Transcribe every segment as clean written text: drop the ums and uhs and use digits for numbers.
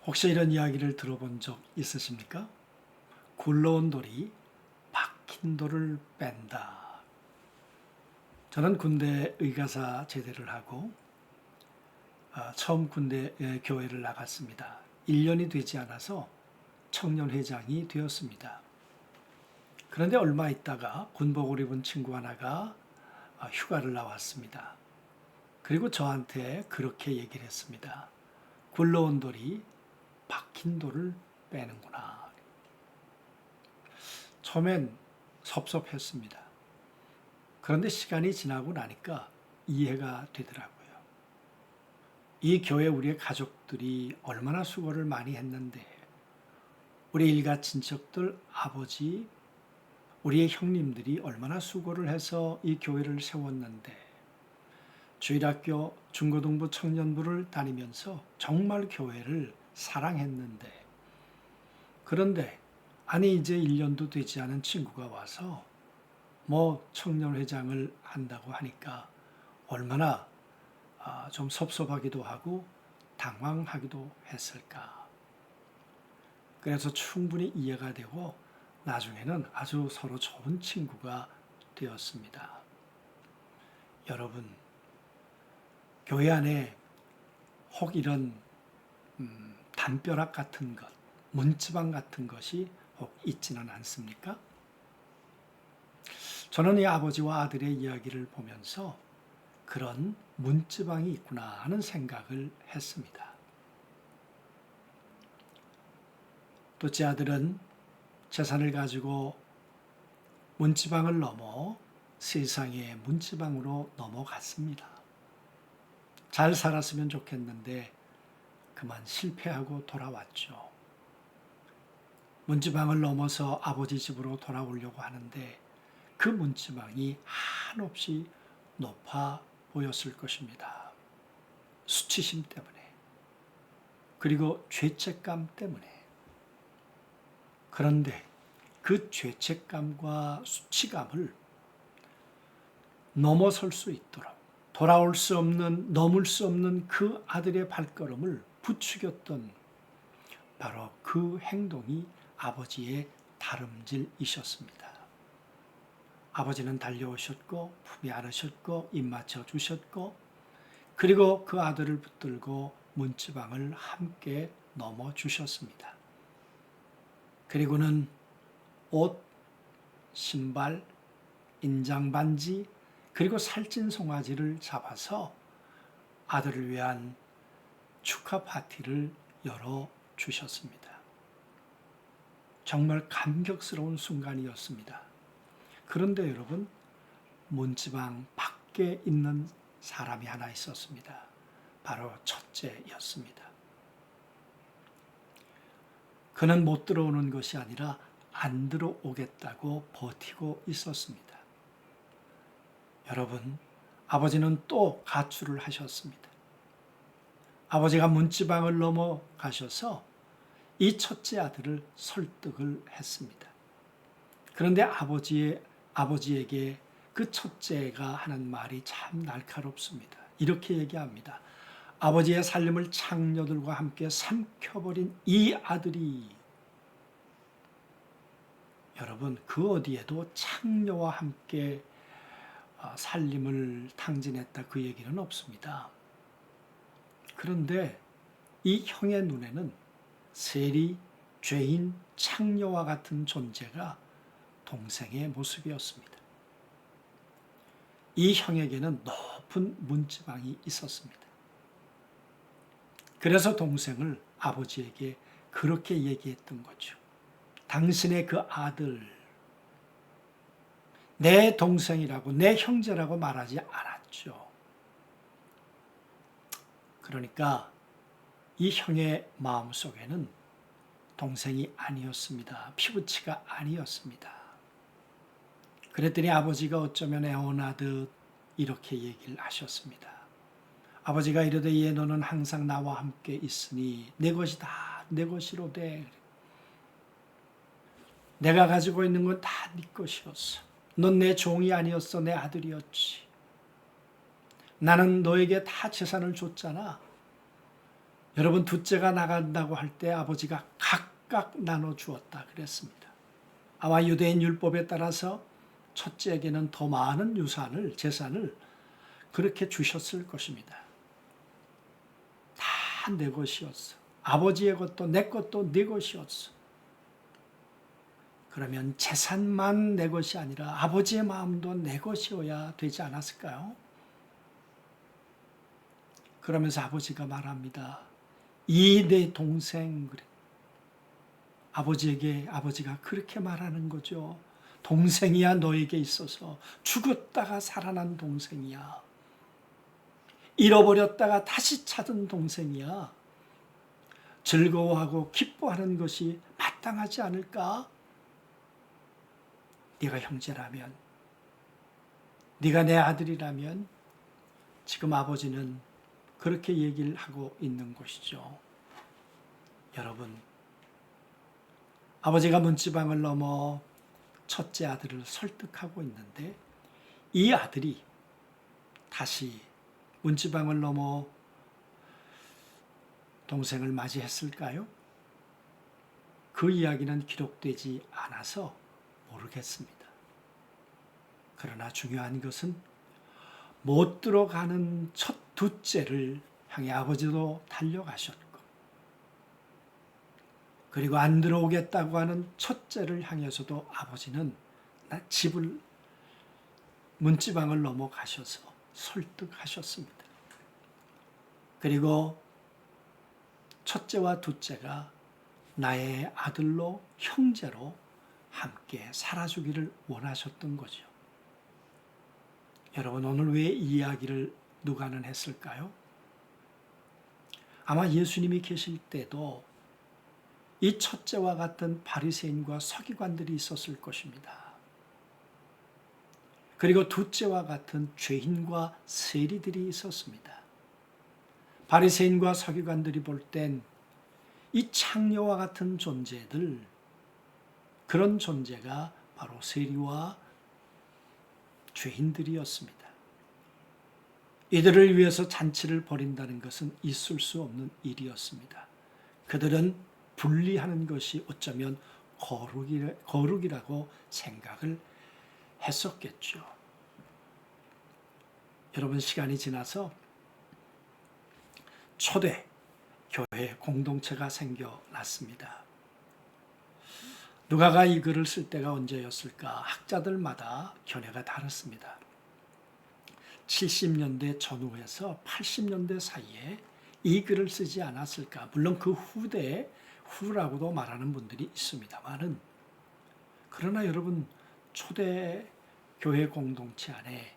혹시 이런 이야기를 들어본 적 있으십니까? 굴러온 돌이 박힌 돌을 뺀다. 저는 군대 의가사 제대를 하고 처음 군대 교회를 나갔습니다. 1년이 되지 않아서 청년회장이 되었습니다. 그런데 얼마 있다가 군복을 입은 친구 하나가 휴가를 나왔습니다. 그리고 저한테 그렇게 얘기를 했습니다. 굴러온 돌이 박힌 돌을 빼는구나. 처음엔 섭섭했습니다. 그런데 시간이 지나고 나니까 이해가 되더라고요. 이 교회 우리의 가족들이 얼마나 수고를 많이 했는데, 우리 일가 친척들, 아버지, 우리의 형님들이 얼마나 수고를 해서 이 교회를 세웠는데, 주일학교, 중고등부, 청년부를 다니면서 정말 교회를 사랑했는데, 그런데 아니 이제 1년도 되지 않은 친구가 와서 청년회장을 한다고 하니까 얼마나 좀 섭섭하기도 하고 당황하기도 했을까. 그래서 충분히 이해가 되고 나중에는 아주 서로 좋은 친구가 되었습니다. 여러분, 교회 안에 혹 이런 담벼락 같은 것, 문지방 같은 것이 혹 있지는 않습니까? 저는 이 아버지와 아들의 이야기를 보면서 그런 문지방이 있구나 하는 생각을 했습니다. 둘째 아들은 재산을 가지고 문지방을 넘어 세상의 문지방으로 넘어갔습니다. 잘 살았으면 좋겠는데 그만 실패하고 돌아왔죠. 문지방을 넘어서 아버지 집으로 돌아오려고 하는데 그 문지방이 한없이 높아 보였을 것입니다. 수치심 때문에, 그리고 죄책감 때문에. 그런데 그 죄책감과 수치감을 넘어설 수 있도록 돌아올 수 없는, 넘을 수 없는 그 아들의 발걸음을 부추겼던 바로 그 행동이 아버지의 다름질이셨습니다. 아버지는 달려오셨고 품에 안으셨고 입 맞춰 주셨고, 그리고 그 아들을 붙들고 문지방을 함께 넘어 주셨습니다. 그리고는 옷, 신발, 인장 반지, 그리고 살찐 송아지를 잡아서 아들을 위한 축하 파티를 열어 주셨습니다. 정말 감격스러운 순간이었습니다. 그런데 여러분, 문지방 밖에 있는 사람이 하나 있었습니다. 바로 첫째였습니다. 그는 못 들어오는 것이 아니라 안 들어오겠다고 버티고 있었습니다. 여러분, 아버지는 또 가출을 하셨습니다. 아버지가 문지방을 넘어가셔서 이 첫째 아들을 설득을 했습니다. 그런데 아버지에게 그 첫째가 하는 말이 참 날카롭습니다. 이렇게 얘기합니다. 아버지의 살림을 창녀들과 함께 삼켜버린 이 아들이, 여러분, 그 어디에도 창녀와 함께 살림을 탕진했다 그 얘기는 없습니다. 그런데 이 형의 눈에는 세리, 죄인, 창녀와 같은 존재가 동생의 모습이었습니다. 이 형에게는 높은 문지방이 있었습니다. 그래서 동생을 아버지에게 그렇게 얘기했던 거죠. 당신의 그 아들, 내 동생이라고, 내 형제라고 말하지 않았죠. 그러니까 이 형의 마음속에는 동생이 아니었습니다. 피부치가 아니었습니다. 그랬더니 아버지가 어쩌면 애원하듯 이렇게 얘기를 하셨습니다. 아버지가 이르되 얘 너는 항상 나와 함께 있으니 내 것이 다 내 것이로되, 내가 가지고 있는 건 다 네 것이었어. 넌 내 종이 아니었어. 내 아들이었지. 나는 너에게 다 재산을 줬잖아. 여러분, 둘째가 나간다고 할 때 아버지가 각각 나눠 주었다 그랬습니다. 아마 유대인 율법에 따라서 첫째에게는 더 많은 재산을 그렇게 주셨을 것입니다. 다 내 것이었어. 아버지의 것도 내 것도 네 것이었어. 그러면 재산만 내 것이 아니라 아버지의 마음도 내 것이어야 되지 않았을까요? 그러면서 아버지가 말합니다. 이 내 동생, 그래. 아버지가 그렇게 말하는 거죠. 동생이야, 너에게 있어서. 죽었다가 살아난 동생이야. 잃어버렸다가 다시 찾은 동생이야. 즐거워하고 기뻐하는 것이 마땅하지 않을까? 네가 형제라면, 네가 내 아들이라면 지금 아버지는 그렇게 얘기를 하고 있는 것이죠. 여러분, 아버지가 문지방을 넘어 첫째 아들을 설득하고 있는데 이 아들이 다시 문지방을 넘어 동생을 맞이했을까요? 그 이야기는 기록되지 않아서 모르겠습니다. 그러나 중요한 것은 못 들어가는 둘째를 향해 아버지도 달려가셨고, 그리고 안 들어오겠다고 하는 첫째를 향해서도 아버지는 문지방을 넘어가셔서 설득하셨습니다. 그리고 첫째와 둘째가 나의 아들로, 형제로 함께 살아주기를 원하셨던 거죠. 여러분, 오늘 왜 이 이야기를 누가는 했을까요? 아마 예수님이 계실 때도 이 첫째와 같은 바리새인과 서기관들이 있었을 것입니다. 그리고 둘째와 같은 죄인과 세리들이 있었습니다. 바리새인과 서기관들이 볼 땐 이 창녀와 같은 존재들, 그런 존재가 바로 세리와 죄인들이었습니다. 이들을 위해서 잔치를 벌인다는 것은 있을 수 없는 일이었습니다. 그들은 분리하는 것이 어쩌면 거룩이라고 생각을 했었겠죠. 여러분, 시간이 지나서 초대 교회 공동체가 생겨났습니다. 누가가 이 글을 쓸 때가 언제였을까? 학자들마다 견해가 다릅니다. 70년대 전후에서 80년대 사이에 이 글을 쓰지 않았을까? 물론 그 후라고도 말하는 분들이 있습니다만은, 그러나 여러분, 초대 교회 공동체 안에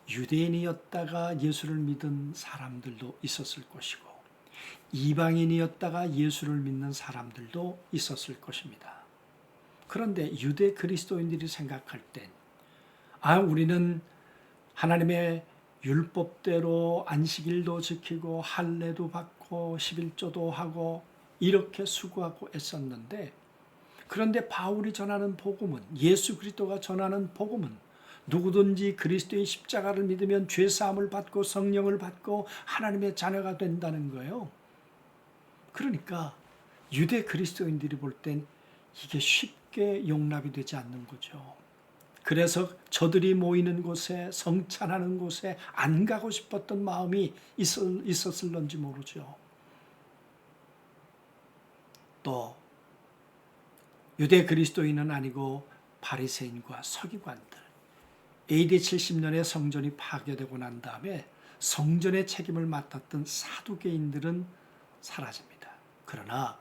유대인이었다가 예수를 믿은 사람들도 있었을 것이고, 이방인이었다가 예수를 믿는 사람들도 있었을 것입니다. 그런데 유대 그리스도인들이 생각할 땐, 우리는 하나님의 율법대로 안식일도 지키고 할례도 받고 11조도 하고 이렇게 수고하고 애썼는데, 그런데 바울이 전하는 복음은, 예수 그리스도가 전하는 복음은 누구든지 그리스도의 십자가를 믿으면 죄 사함을 받고 성령을 받고 하나님의 자녀가 된다는 거예요. 그러니까 유대 그리스도인들이 볼 땐 이게 쉽게 용납이 되지 않는 거죠. 그래서 저들이 모이는 곳에, 성찬하는 곳에 안 가고 싶었던 마음이 있었을런지 모르죠. 또 유대 그리스도인은 아니고 바리새인과 서기관들, AD 70년에 성전이 파괴되고 난 다음에 성전의 책임을 맡았던 사두개인들은 사라집니다. 그러나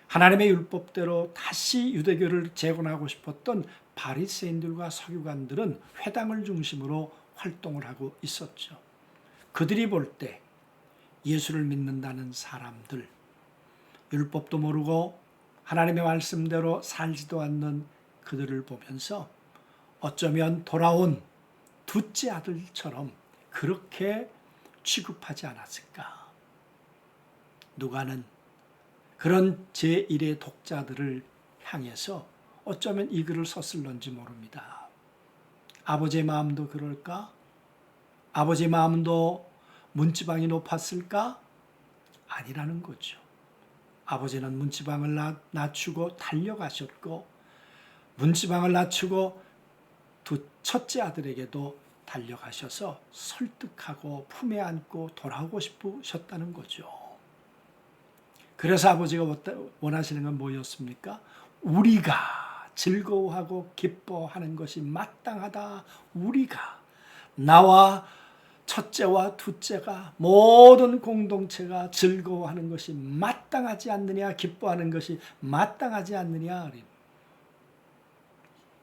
하나님의 율법대로 다시 유대교를 재건하고 싶었던 바리새인들과 서기관들은 회당을 중심으로 활동을 하고 있었죠. 그들이 볼 때 예수를 믿는다는 사람들, 율법도 모르고 하나님의 말씀대로 살지도 않는 그들을 보면서 어쩌면 돌아온 둘째 아들처럼 그렇게 취급하지 않았을까. 누가는 그런 제1의 독자들을 향해서 어쩌면 이 글을 썼을런지 모릅니다. 아버지의 마음도 그럴까? 아버지의 마음도 문지방이 높았을까? 아니라는 거죠. 아버지는 문지방을 낮추고 달려가셨고 문지방을 낮추고 첫째 아들에게도 달려가셔서 설득하고 품에 안고 돌아오고 싶으셨다는 거죠. 그래서 아버지가 원하시는 건 뭐였습니까? 우리가 즐거워하고 기뻐하는 것이 마땅하다. 우리가 나와 첫째와 둘째가 모든 공동체가 즐거워하는 것이 마땅하지 않느냐, 기뻐하는 것이 마땅하지 않느냐.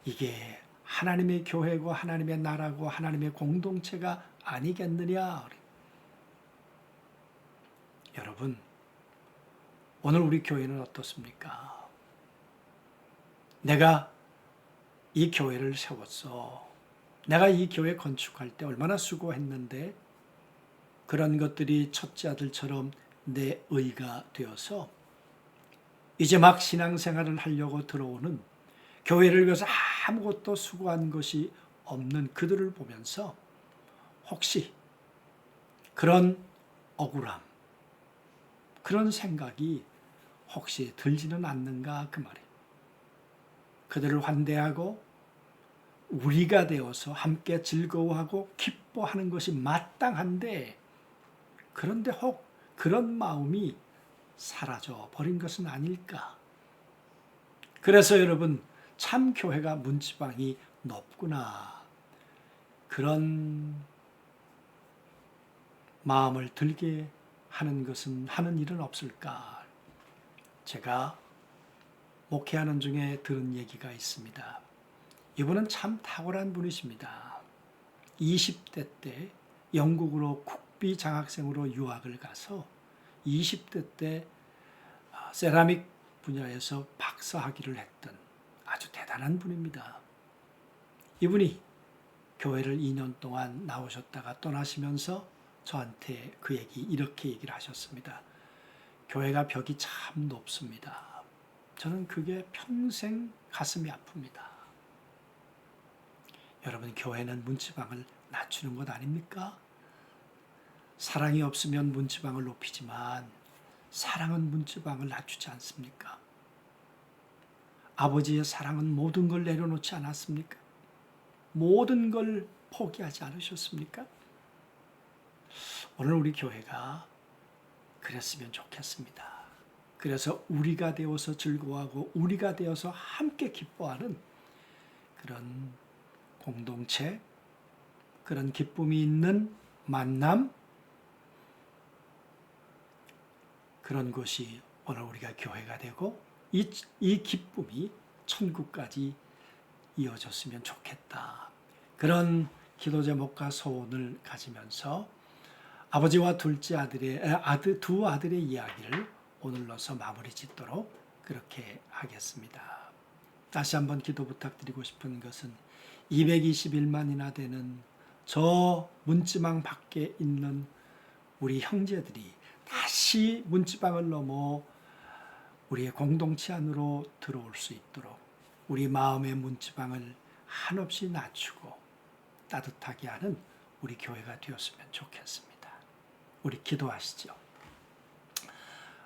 이게 하나님의 교회고 하나님의 나라고 하나님의 공동체가 아니겠느냐. 여러분, 오늘 우리 교회는 어떻습니까? 내가 이 교회를 세웠어. 내가 이 교회 건축할 때 얼마나 수고했는데 그런 것들이 첫째 아들처럼 내 의가 되어서 이제 막 신앙생활을 하려고 들어오는 교회를 위해서 아무것도 수고한 것이 없는 그들을 보면서 혹시 그런 억울함, 그런 생각이 혹시 들지는 않는가 그 말이에요. 그들을 환대하고 우리가 되어서 함께 즐거워하고 기뻐하는 것이 마땅한데 그런데 혹 그런 마음이 사라져 버린 것은 아닐까. 그래서 여러분 참 교회가 문지방이 높구나. 그런 마음을 들게 하는 일은 없을까. 제가 목회하는 중에 들은 얘기가 있습니다. 이분은 참 탁월한 분이십니다. 20대 때 영국으로 국비 장학생으로 유학을 가서 20대 때 세라믹 분야에서 박사학위를 했던 아주 대단한 분입니다. 이분이 교회를 2년 동안 나오셨다가 떠나시면서 저한테 이렇게 얘기를 하셨습니다. 교회가 벽이 참 높습니다. 저는 그게 평생 가슴이 아픕니다. 여러분, 교회는 문지방을 낮추는 것 아닙니까? 사랑이 없으면 문지방을 높이지만 사랑은 문지방을 낮추지 않습니까? 아버지의 사랑은 모든 걸 내려놓지 않았습니까? 모든 걸 포기하지 않으셨습니까? 오늘 우리 교회가 그랬으면 좋겠습니다. 그래서 우리가 되어서 즐거워하고 우리가 되어서 함께 기뻐하는 그런 공동체, 그런 기쁨이 있는 만남, 그런 것이 오늘 우리가 교회가 되고 이 기쁨이 천국까지 이어졌으면 좋겠다. 그런 기도 제목과 소원을 가지면서 아버지와 둘째 두 아들의 이야기를 오늘로서 마무리 짓도록 그렇게 하겠습니다. 다시 한번 기도 부탁드리고 싶은 것은 221만이나 되는 저 문지방 밖에 있는 우리 형제들이 다시 문지방을 넘어 우리의 공동체 안으로 들어올 수 있도록 우리 마음의 문지방을 한없이 낮추고 따뜻하게 하는 우리 교회가 되었으면 좋겠습니다. 우리 기도하시죠.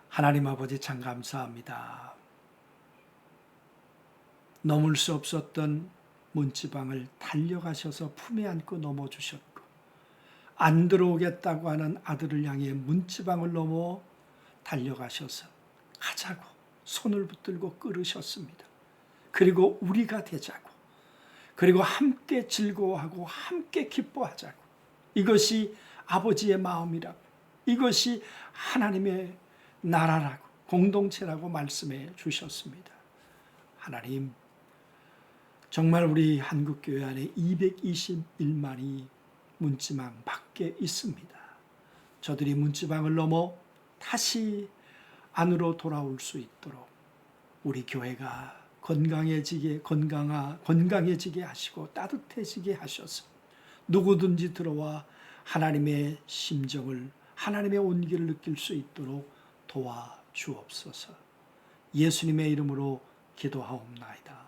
하나님 아버지 참 감사합니다. 넘을 수 없었던 문지방을 달려가셔서 품에 안고 넘어주셨고 안 들어오겠다고 하는 아들을 향해 문지방을 넘어 달려가셔서 가자고 손을 붙들고 끌으셨습니다. 그리고 우리가 되자고, 그리고 함께 즐거워하고 함께 기뻐하자고, 이것이 아버지의 마음이라고, 이것이 하나님의 나라라고 공동체라고 말씀해 주셨습니다. 하나님, 정말 우리 한국교회 안에 221만이 문지방 밖에 있습니다. 저들이 문지방을 넘어 다시 안으로 돌아올 수 있도록 우리 교회가 건강해지게 하시고 따뜻해지게 하셔서 누구든지 들어와 하나님의 심정을, 하나님의 온기를 느낄 수 있도록 도와주옵소서. 예수님의 이름으로 기도하옵나이다.